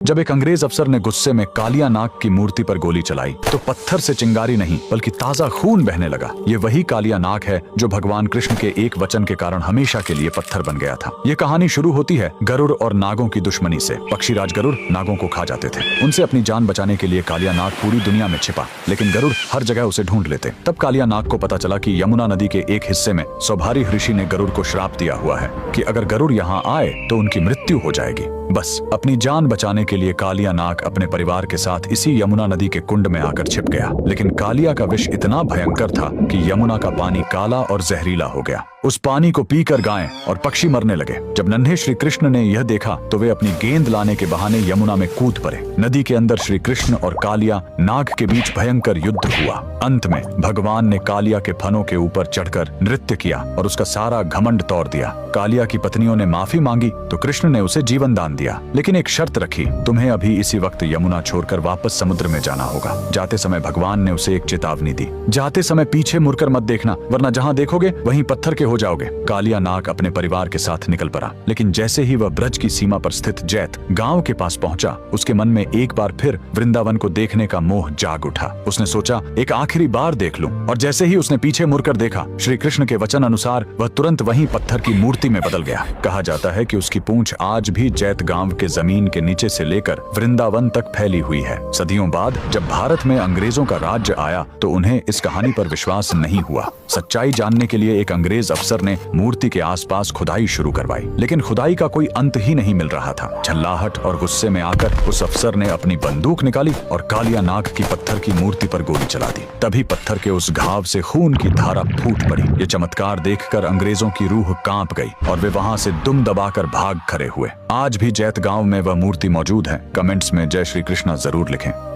जब एक अंग्रेज अफसर ने गुस्से में कालिया नाग की मूर्ति पर गोली चलाई तो पत्थर से चिंगारी नहीं बल्कि ताजा खून बहने लगा। ये वही कालिया नाग है जो भगवान कृष्ण के एक वचन के कारण हमेशा के लिए पत्थर बन गया था। ये कहानी शुरू होती है गरुड़ और नागों की दुश्मनी से। पक्षीराज गरुड़ नागों को खा जाते थे। उनसे अपनी जान बचाने के लिए कालिया नाग पूरी दुनिया में छिपा, लेकिन गरुड़ हर जगह उसे ढूंढ लेते। तब कालिया नाग को पता चला कि यमुना नदी के एक हिस्से में सौभारी ऋषि ने गरुड़ को श्राप दिया हुआ है कि अगर गरुड़ यहाँ आए तो उनकी मृत्यु हो जाएगी। बस अपनी जान बचाने के लिए कालिया नाग अपने परिवार के साथ इसी यमुना नदी के कुंड में आकर छिप गया। लेकिन कालिया का विष इतना भयंकर था कि यमुना का पानी काला और जहरीला हो गया। उस पानी को पीकर गायें और पक्षी मरने लगे। जब नन्हे श्री कृष्ण ने यह देखा तो वे अपनी गेंद लाने के बहाने यमुना में कूद पड़े। नदी के अंदर श्री कृष्ण और कालिया नाग के बीच भयंकर युद्ध हुआ। अंत में भगवान ने कालिया के फनों के ऊपर चढ़कर नृत्य किया और उसका सारा घमंड तोड़ दिया। कालिया की पत्नियों ने माफी मांगी तो कृष्ण ने उसे जीवन दान दिया, लेकिन एक शर्त रखी, तुम्हें अभी इसी वक्त यमुना छोड़कर वापस समुद्र में जाना होगा। जाते समय भगवान ने उसे एक चेतावनी दी, जाते समय पीछे मुड़कर मत देखना, वरना जहाँ देखोगे वहीं पत्थर के हो जाओगे। कालिया नाग अपने परिवार के साथ निकल पड़ा, लेकिन जैसे ही वह ब्रज की सीमा पर स्थित जैत गांव के पास पहुंचा, उसके मन में एक बार फिर वृंदावन को देखने का मोह जाग उठा। उसने सोचा एक आखिरी बार देख लूं, और जैसे ही उसने पीछे मुड़कर देखा, श्री कृष्ण के वचन अनुसार वह तुरंत वहीं पत्थर की मूर्ति में बदल गया। कहा जाता है कि उसकी पूंछ आज भी जैत गांव के जमीन के नीचे से लेकर वृंदावन तक फैली हुई है। सदियों बाद जब भारत में अंग्रेजों का राज्य आया तो उन्हें इस कहानी पर विश्वास नहीं हुआ। सच्चाई जानने के लिए एक अंग्रेज अफसर ने मूर्ति के आसपास खुदाई शुरू करवाई, लेकिन खुदाई का कोई अंत ही नहीं मिल रहा था। झल्लाहट और गुस्से में आकर उस अफसर ने अपनी बंदूक निकाली और कालिया नाग की पत्थर की मूर्ति पर गोली चला दी। तभी पत्थर के उस घाव से खून की धारा फूट पड़ी। ये चमत्कार देखकर अंग्रेजों की रूह कांप गई और वे वहां से दुम दबाकर भाग खड़े हुए। आज भी जैत गांव में वह मूर्ति मौजूद है। कमेंट्स में जय श्री कृष्णा जरूर लिखें।